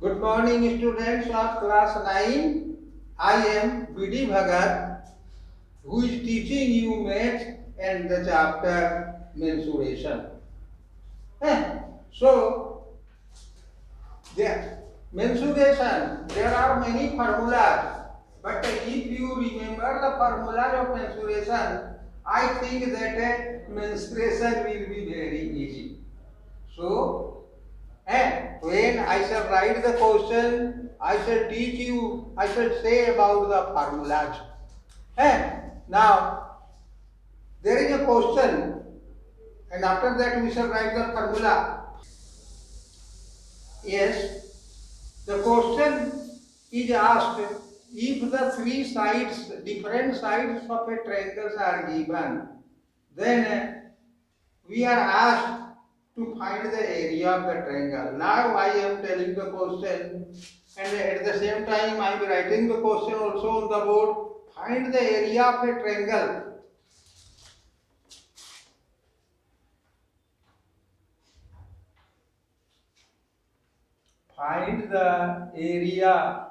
Good morning, students of class 9. I am B.D. Bhagat, who is teaching you math and the chapter mensuration. So, there are many formulas, but if you remember the formula of mensuration, I think that mensuration will be very easy. So, when I shall write the question, I shall teach you, I shall say about the formulas. Now, there is a question, and after that we shall write the formula. Yes, the question is asked if the three sides, different sides of a triangle are given, then we are asked to find the area of the triangle. Now I am telling the question, and at the same time I am writing the question also on the board. Find the area of a triangle. Find the area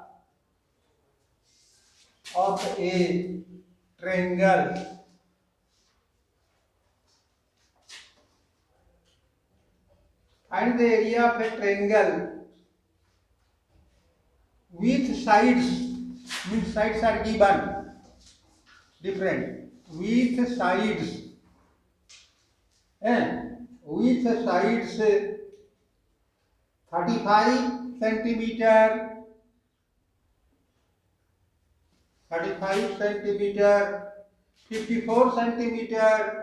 of a triangle. Find the area of a triangle with sides. Means sides are given. Different. With sides. With sides 35 centimeter, 35 centimeter, 54 centimeter,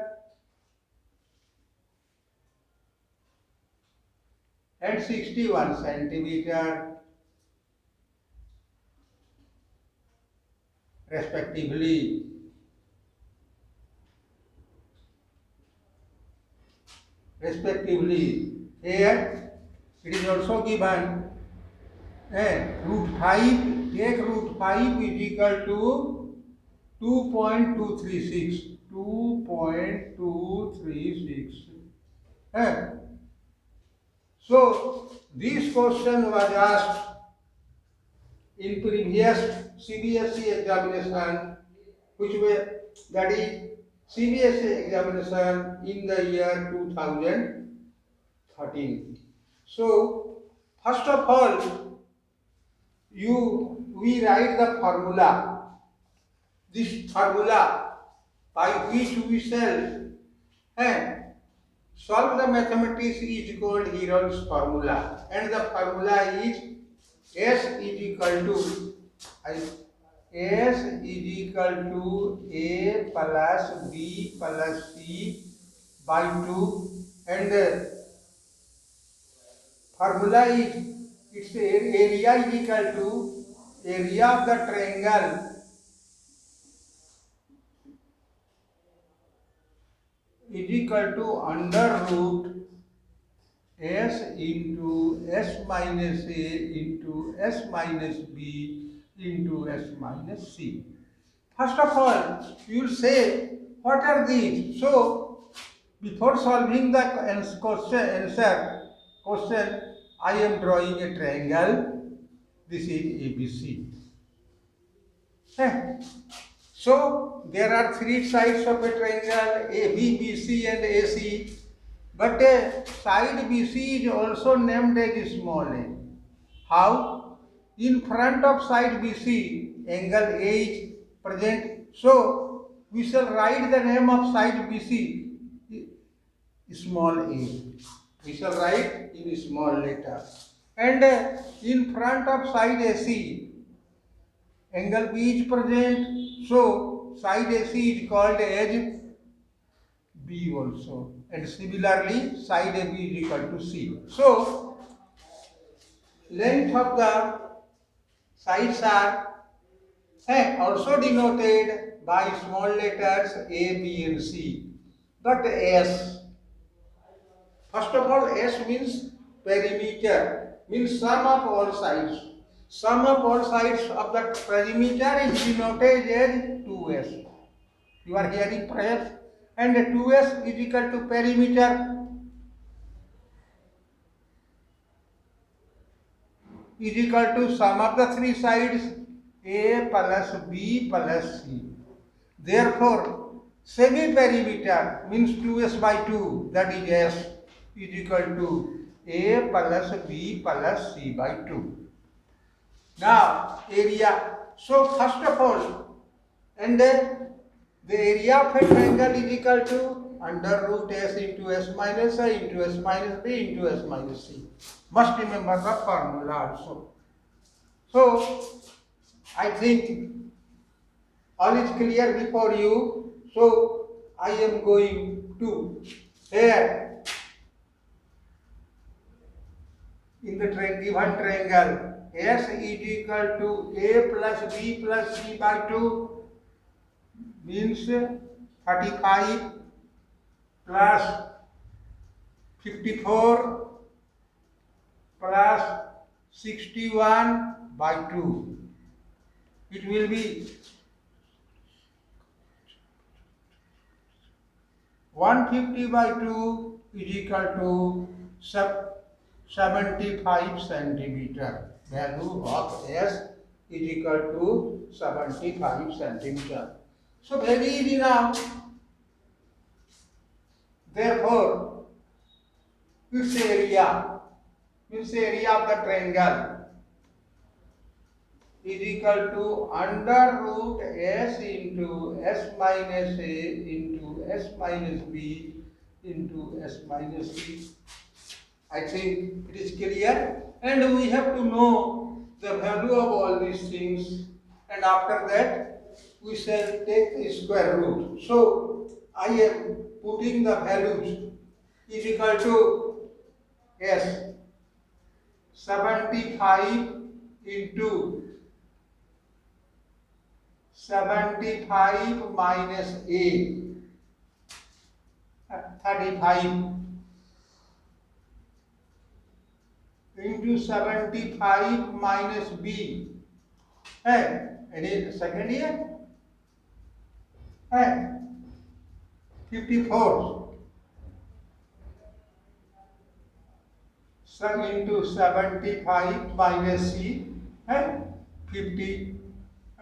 and 61 centimeter respectively. Here it is also given root 5, take root 5 is equal to 2.236. 2.236. So this question was asked in previous CBSE examination, which were, that is CBSE examination in the year 2013. So first of all, we write the formula. This formula by which we shall solve the mathematics is called Heron's formula, and the formula is S is equal to A plus B plus C by 2, and the formula is its area is equal to area of the triangle is equal to under root S into S minus A into S minus B into S minus C. First of all, you will say, what are these? So, before solving the question, I am drawing a triangle. This is ABC. So, there are three sides of a triangle, AB, BC and AC. But side BC is also named as small a. How? In front of side BC, angle A is present. So, we shall write the name of side BC, small a. We shall write in small letter. And in front of side AC, angle B is present. So, side AC is called as B also, and similarly side AB is equal to C. So, length of the sides are also denoted by small letters A, B and C. But S, first of all, S means perimeter, means sum of all sides. Sum of all sides of the perimeter is denoted as 2S. You are hearing perhaps? And 2S is equal to perimeter. is equal to sum of the three sides a plus b plus c. Therefore, semi-perimeter means 2s by 2, that is s, is equal to a plus b plus c by 2. Now, area. So, first of all, and then the area of a triangle is equal to under root s into s minus a into s minus b into s minus c. Must remember the formula also. So, I think all is clear before you. So, I am going to here in the given triangle s is equal to a plus b plus c by 2 means 35 plus 54 plus 61 by 2. It will be 150 by 2 is equal to 75 centimeter. Value of S is equal to 75 centimeter. So very easy now. Therefore, its area of the triangle is equal to under root s into s minus a into s minus b into s minus c. I think it is clear, and we have to know the value of all these things, and after that we shall take the square root. So I am putting the values is equal to s 75 into 75 minus a 35 into 75 minus b. Any second here? 54 into 75 minus c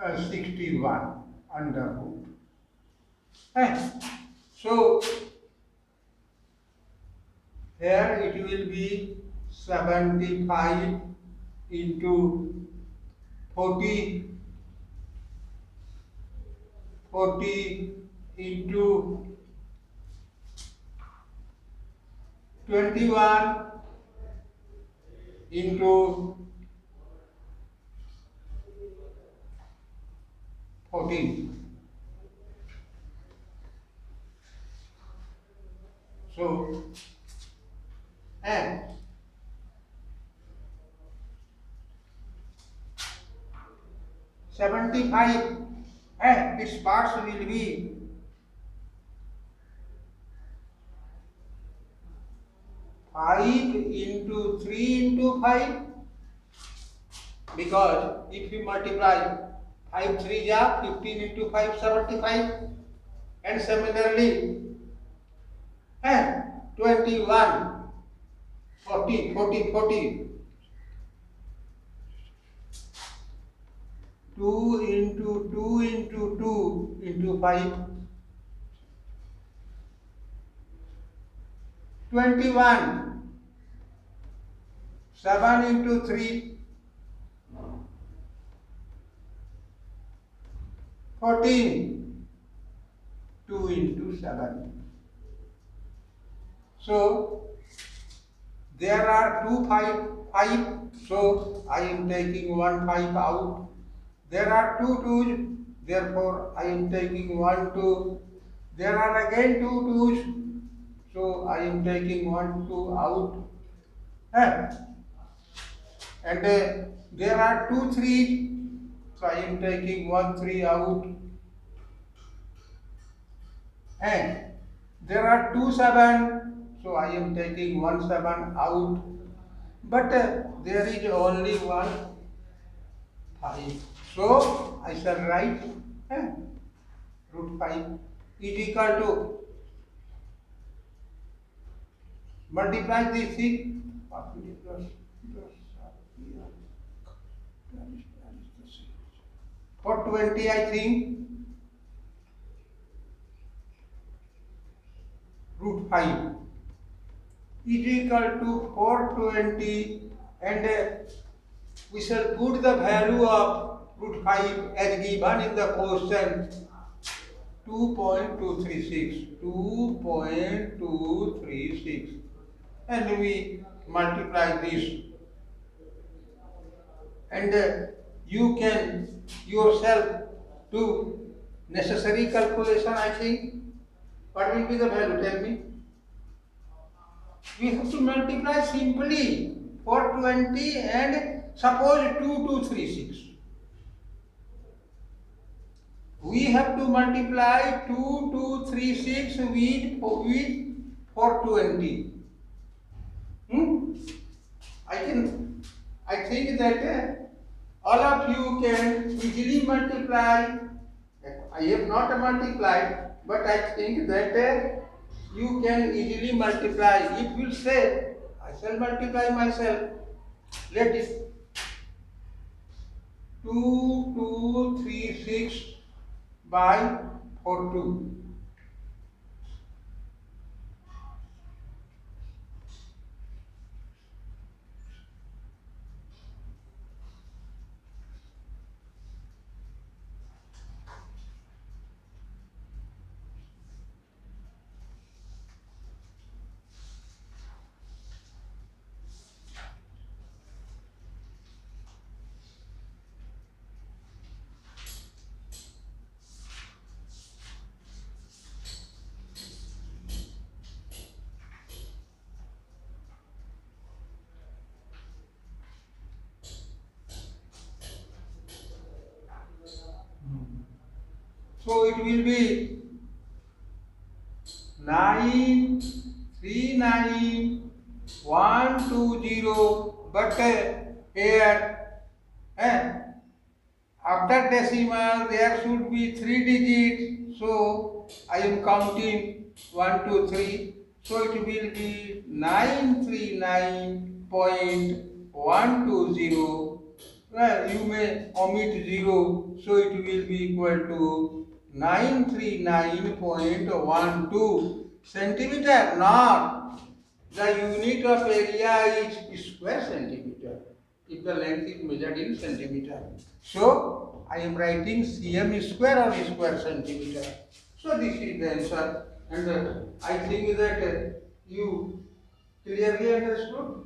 61 under root. So here it will be 75 into 40 into 21 into 14. So, and 75 and its parts will be 5 into 3 into 5, because if you multiply 5 3 are 15 into 5 75, and similarly 21 40 2 into 2 into 2 into 5 21 7 into 3 14 2 into 7. So there are 2 5, so I am taking 1 5 out. There are 2 2s, therefore I am taking 1 2. There are again 2 2s, so I am taking 1 2 out. And there are 2 3s, so I am taking 1 3 out. And there are 2 7, so I am taking 1 7 out. But there is only 1 5. So I shall write root 5 is equal to, multiply this thing, for 20 I think root 5 is equal to 420, and we shall put the value of root 5 as given in the question 2.236, and we multiply this, and you can yourself do necessary calculation. I think what will be the value, tell me? We have to multiply simply 420 and suppose 2236. We have to multiply 2236 with 420. I think that all of you can easily multiply. I have not multiplied, but I think that you can easily multiply. It will say, I shall multiply myself. Let it 2236 by 42. So it will be 939120, but here after decimal there should be 3 digits, so I am counting 1 2 3, so it will be 939.120. You may omit 0, so it will be equal to 939.12 centimeter. Not the unit of area is square centimeter if the length is measured in centimeter. So I am writing cm square or square centimeter. So this is the answer, and I think that you clearly understood.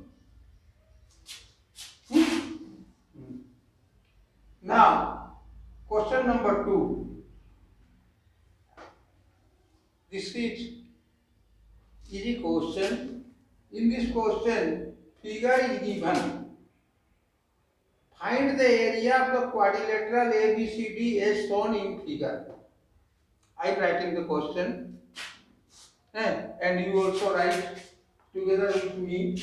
Now, question number 2. This is easy question. In this question, figure is given. Find the area of the quadrilateral ABCD as shown in figure. I am writing the question, and you also write together with me.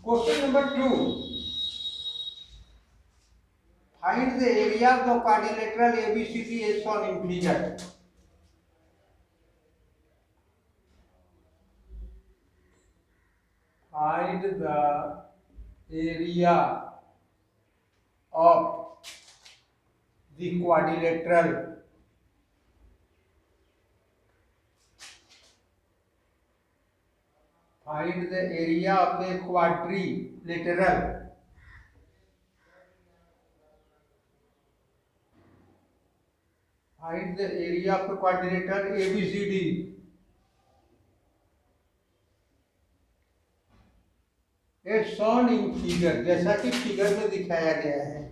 Question number 2. Find the area of the quadrilateral ABCD as shown in figure. Find the area of the quadrilateral Find the area of the quadrilateral Find the area of the quadrilateral ABCD as shown in figure, जैसा कि figure में दिखाया गया है.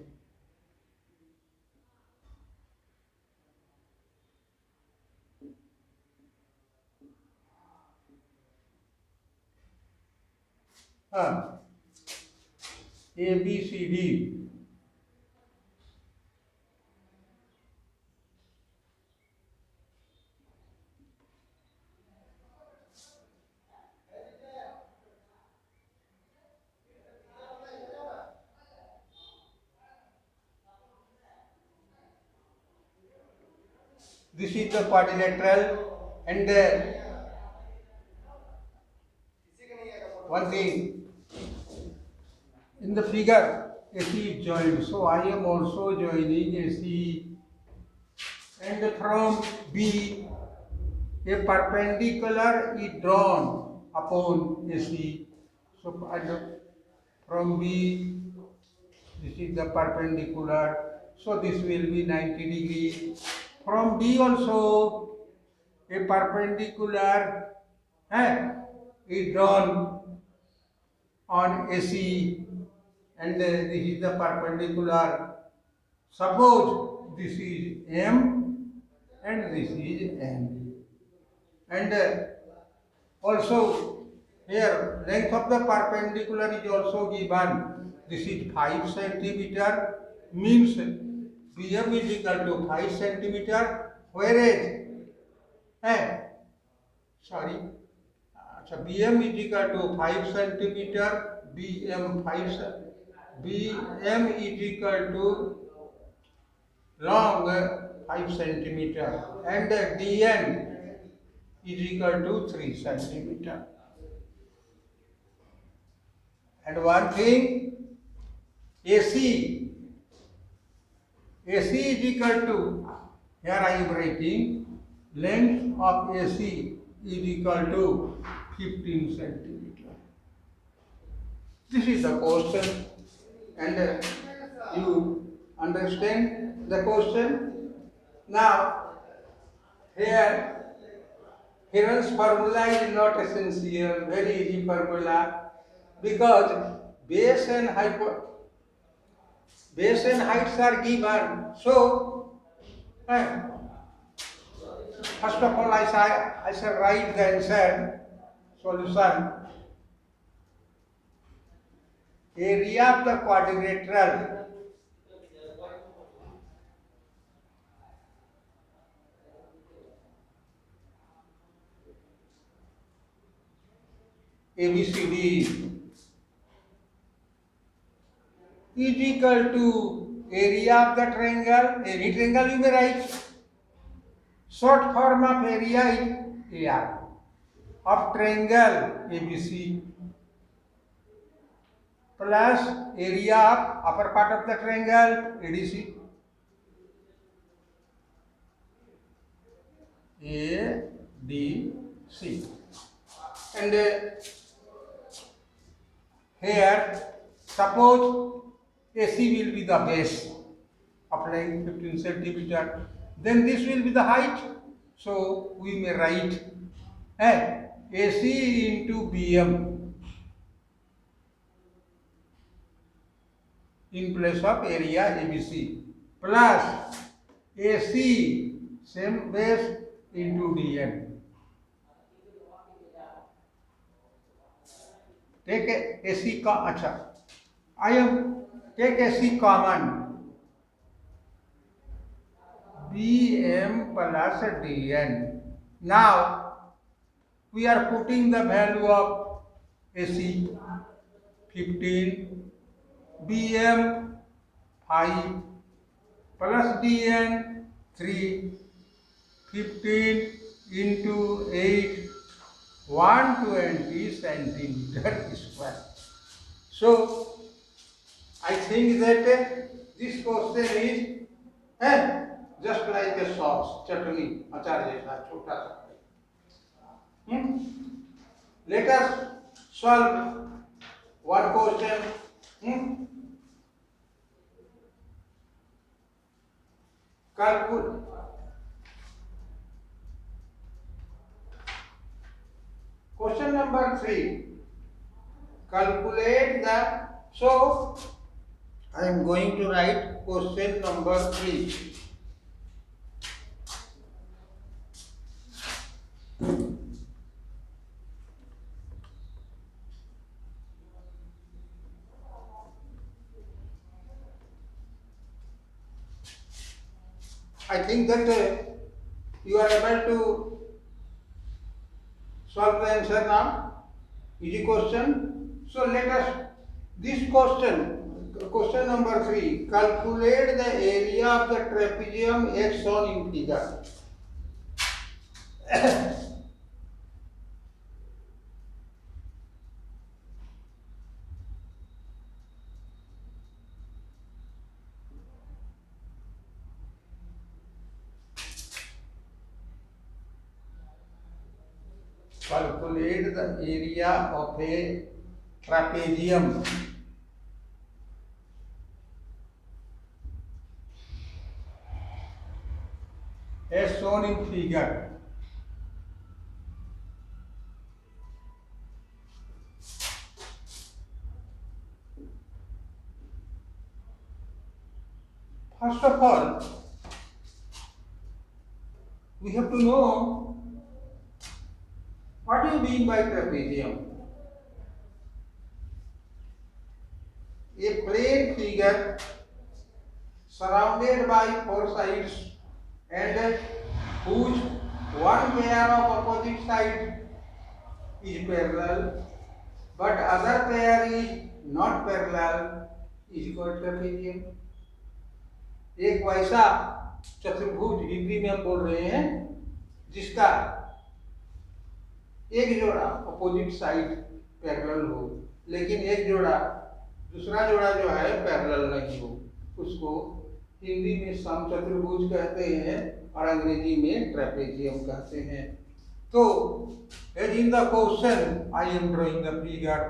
ABCD This is the quadrilateral, and one thing in the figure AC is joined, so I am also joining AC, and from B a perpendicular is drawn upon AC. So from B, this is the perpendicular, so this will be 90 degree. From B also a perpendicular is drawn on AC, and this is the perpendicular. Suppose this is M and this is N, and also here length of the perpendicular is also given. This is 5 centimeter, means BM is equal to 5 centimeter, whereas so BM is equal to 5 centimeter, BM is equal to long 5 centimeter, and DN is equal to 3 centimeter. And one thing, AC is equal to, here I am writing, length of AC is equal to 15 centimeter. This is the question, and you understand the question. Now, here Heron's formula is not essential, very easy formula, because base and heights are given. So, first of all, I shall write the answer, solution. Area of the quadrilateral ABCD is equal to area of the triangle. Any triangle you may write. Short form of area is AR of triangle ABC plus area of upper part of the triangle ADC. ADC. And here suppose AC will be the base, applying 15 centimeter, then this will be the height, so we may write AC into BM in place of area ABC plus AC same base into DN. Take AC I am take AC common, BM plus DN. Now we are putting the value of AC 15, BM 5 plus DN 3, 15 into 8, 120 centimeter square. So I think that this question is just like a sauce, chutney, achar jaisa, chota sa. Let us solve one question. Question number 3. Calculate the. So I am going to write question number 3. I think that you are able to solve the answer now. Easy question. So let us, this question number 3, calculate the area of the trapezium as shown in figure. Calculate the area of a trapezium. As shown in figure. First of all, we have to know what do you mean by trapezium. A plane figure surrounded by four sides and whose one pair of opposite sides is parallel but other pair is not parallel is called trapezium. एक वैसा चतुर्भुज हिंदी में बोल रहे हैं जिसका एक जोड़ा अपोजिट साइड पैरेलल हो लेकिन एक जोड़ा दूसरा जोड़ा जो है पैरेलल नहीं हो, उसको हिंदी में समचतुर्भुज कहते हैं और अंग्रेजी में ट्रेपेजियम कहते हैं. तो as in the question I am drawing the figure.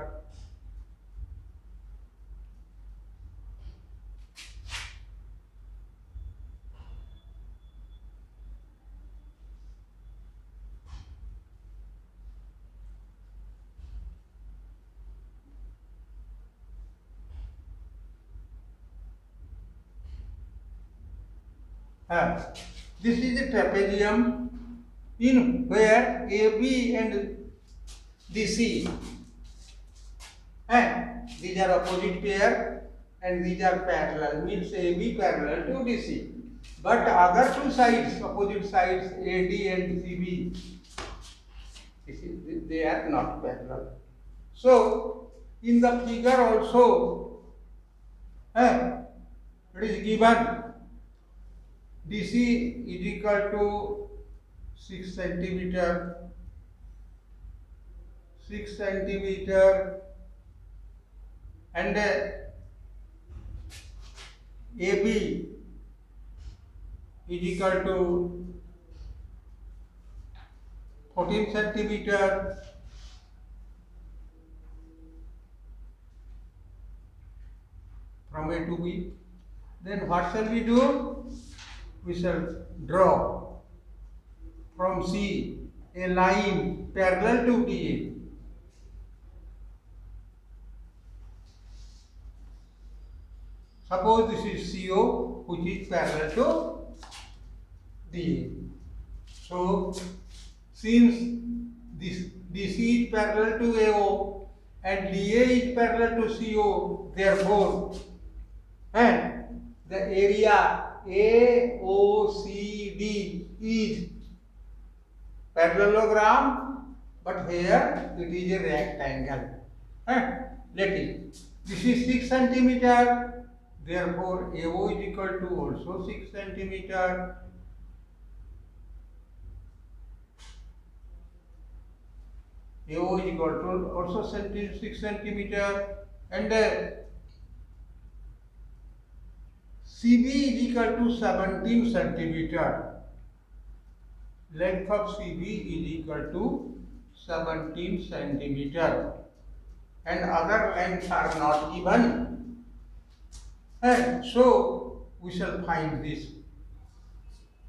This is a trapezium in where AB and DC and these are opposite pair and these are parallel, means AB parallel to DC. But other two sides, opposite sides AD and CB, they are not parallel. So in the figure also it is given DC is equal to 6 centimeter, and AB is equal to 14 centimeter, from A to B. Then what shall we do? We shall draw from C a line parallel to DA. Suppose this is CO which is parallel to DA. So since this DC is parallel to AO and DA is parallel to CO, therefore and the area AOCD is parallelogram, but here it is a rectangle. Let it. This is 6 centimeter, therefore AO is equal to also 6 centimeter. AO is equal to also 6 centimeter, and CB is equal to 17 centimeter. Length of CB is equal to 17 centimeter, and other lengths are not given. And so we shall find this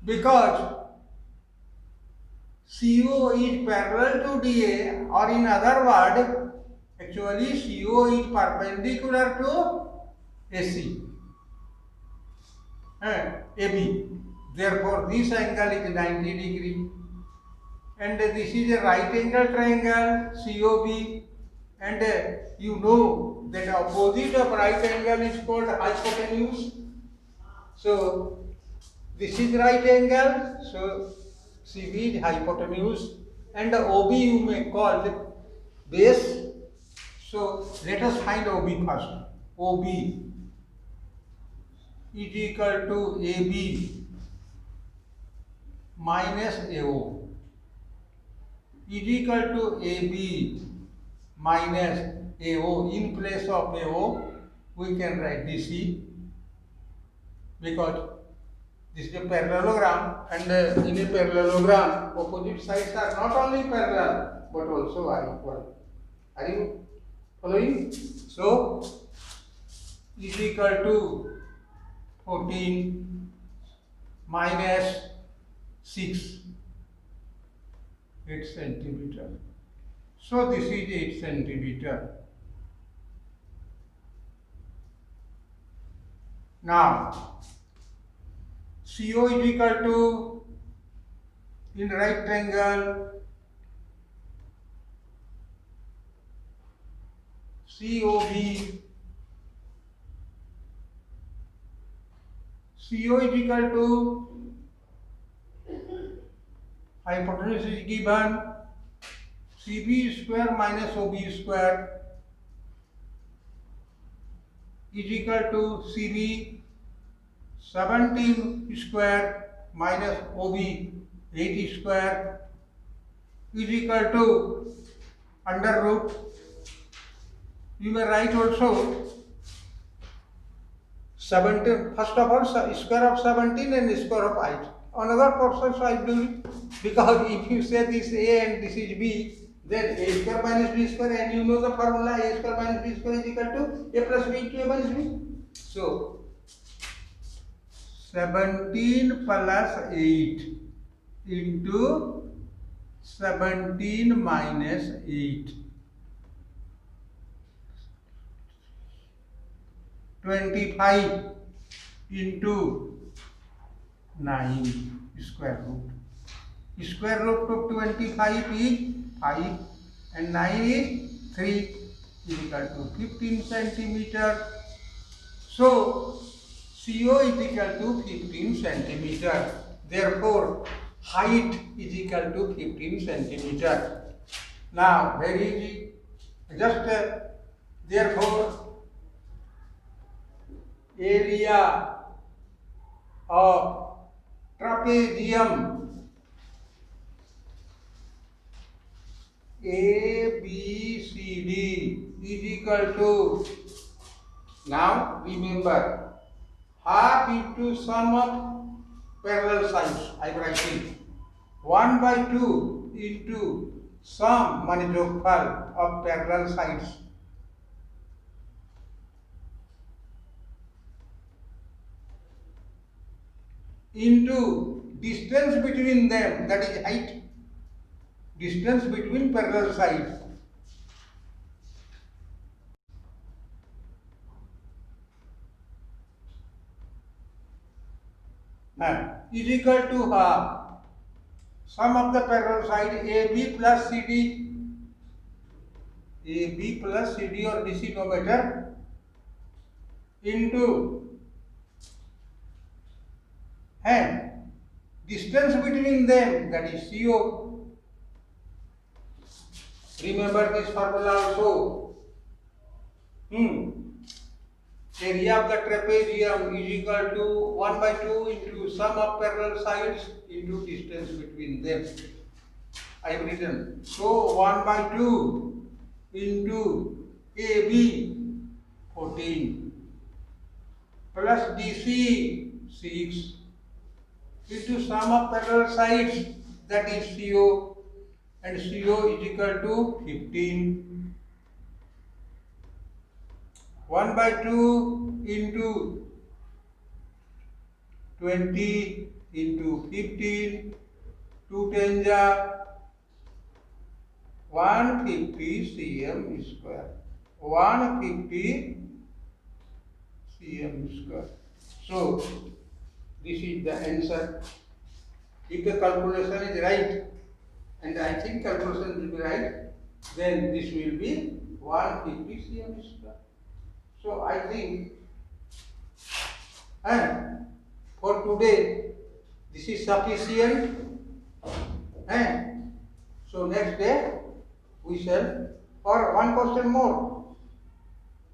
because CO is parallel to DA, or in other word, actually CO is perpendicular to AC. AB. Therefore, this angle is 90 degree, and this is a right angle triangle COB, and you know that opposite of right angle is called hypotenuse. So this is right angle, so CB is hypotenuse, and OB you may call the base. So let us find OB first. OB is equal to AB minus AO. is equal to AB minus AO. In place of AO, we can write DC because this is a parallelogram, and in a parallelogram, opposite sides are not only parallel but also are equal. Are you following? So, is equal to 14 minus 6, 8 centimeter. So, this is 8 centimeter. Now, CO is equal to, in right triangle, COB. CO is equal to, hypotenuse is given, CB square minus OB square is equal to CB 17 square minus OB 8 square is equal to under root. You may write also 17, first of all square of 17 and square of 8. Another process I do it, because if you say this A and this is B, then A square minus B square, and you know the formula A square minus B square is equal to A plus B into A minus B. So 17 plus 8 into 17 minus 8. 25 into 9 square root. Square root of 25 is 5 and 9 is 3 is equal to 15 centimeter. So, CO is equal to 15 centimeter. Therefore, height is equal to 15 centimeter. Now, very easy. Just therefore, area of trapezium ABCD is equal to, now remember, half into sum of parallel sides. I am writing 1 by 2 into sum mane jogfal of parallel sides. Into distance between them, that is height, distance between parallel sides. Is equal to half sum of the parallel side AB plus CD, AB plus CD or DC no matter, into and distance between them, that is CO. Remember this formula also. Area of the trapezium is equal to 1 by 2 into sum of parallel sides into distance between them. I have written. So 1 by 2 into AB 14 plus DC 6 into sum of parallel sides, that is CO, and CO is equal to 15. 1 by 2 into 20 into 15, 2 10 150 cm square. 150 cm square. So, this is the answer. If the calculation is right, and I think calculation will be right, then this will be 150 cm square. So I think, and for today this is sufficient, and so next day we shall, or one question more,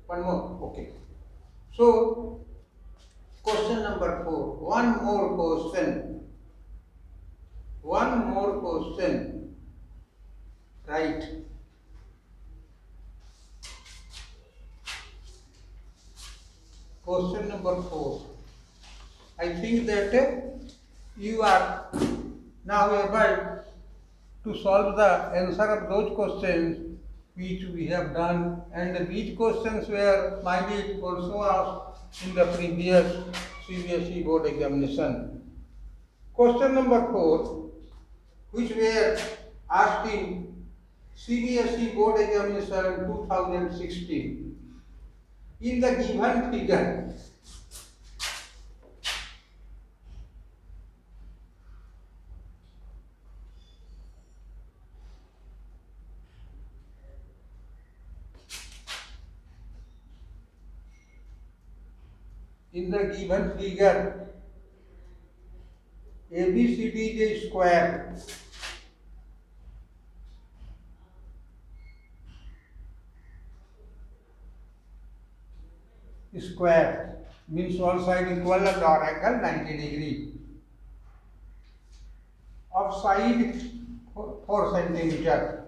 one more, okay. So question number 4, one more question. Right. Question number 4. I think that you are now able to solve the answer of those questions which we have done, and these questions were might also asked in the previous CBSE board examination. Question number 4, which were asked in CBSE board examination 2016. In the given figure, ABCD is a square. Square means all side equal and or angle 90 degree. Of side 4 centimeter.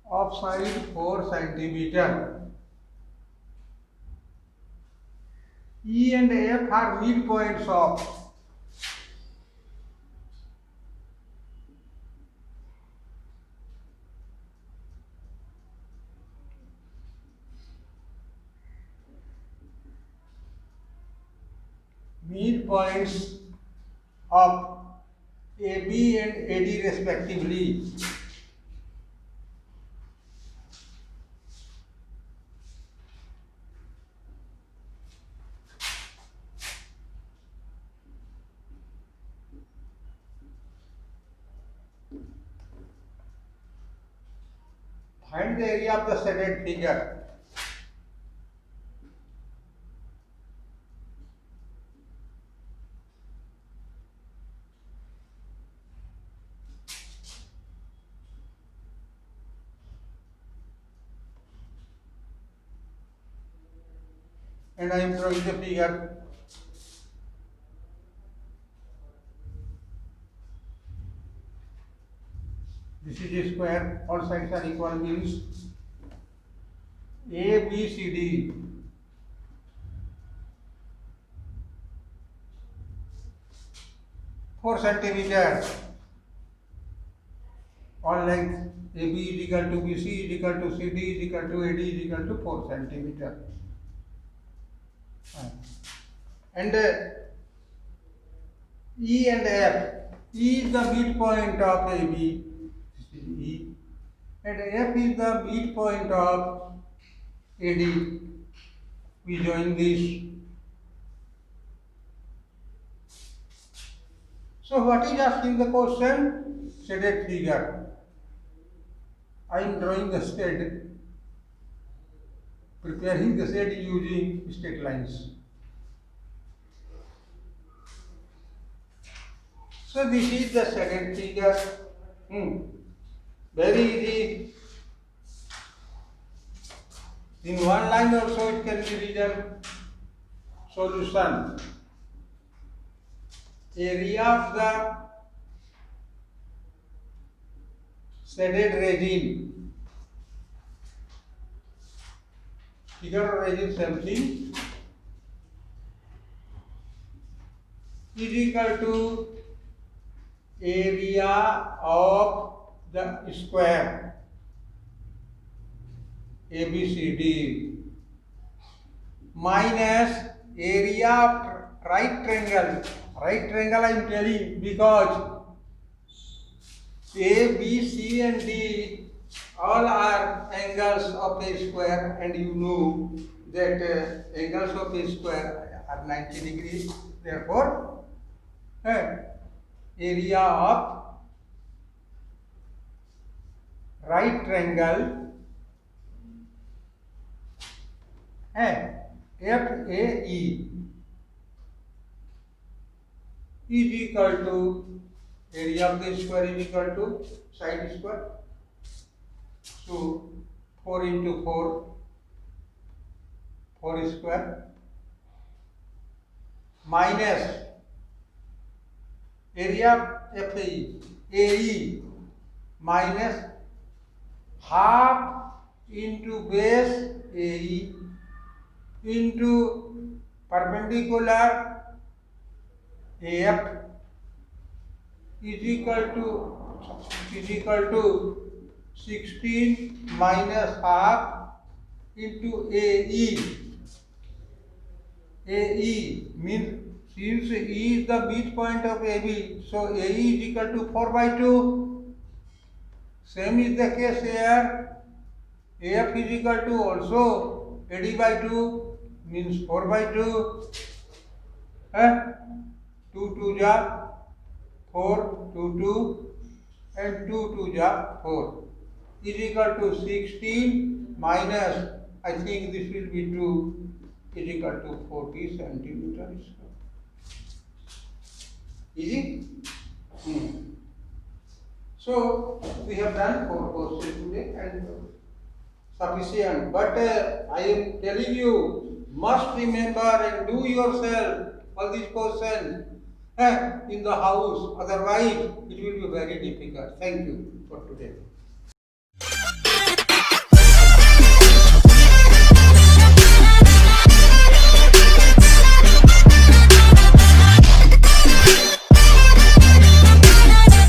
Of side 4 centimeter. E and F are midpoints of AB and AD respectively. Find the area of the shaded figure. And I am drawing the figure. This is a square, all sides are equal, means ABCD. Four centimeters. All length AB is equal to BC is equal to CD is equal to AD is equal to 4 centimeter. And E and F. E is the midpoint of AB. This is E. And F is the midpoint of AD. We join this. So what is asking the question? Shaded figure. I am drawing the shade, preparing the shade using straight lines. So this is the shaded figure. Very easy. In one line also it can be written. Solution. Area of the shaded region. Figure or region something is equal to area of the square ABCD minus area of right triangle. Right triangle I am telling because A, B, C and D all are angles of a square, and you know that angles of a square are 90 degrees. Therefore, area of right triangle FAE is equal to area of the square is equal to side square. So 4 into 4, 4 square minus area FAE, AE minus half into base AE into perpendicular AF is equal to 16 minus half into AE. AE means since E is the midpoint of AB, so AE is equal to 4 by 2. Same is the case here. AF is equal to also AD by 2 means 4 by 2. 2 2 ja 4, 2 2 and 2 2 ja 4 is equal to 16 minus, I think this will be 2, is equal to 40 centimeters. Easy? So we have done 4 questions today and sufficient. But I am telling you, must remember and do yourself all these questions in the house. Otherwise, it will be very difficult. Thank you for today.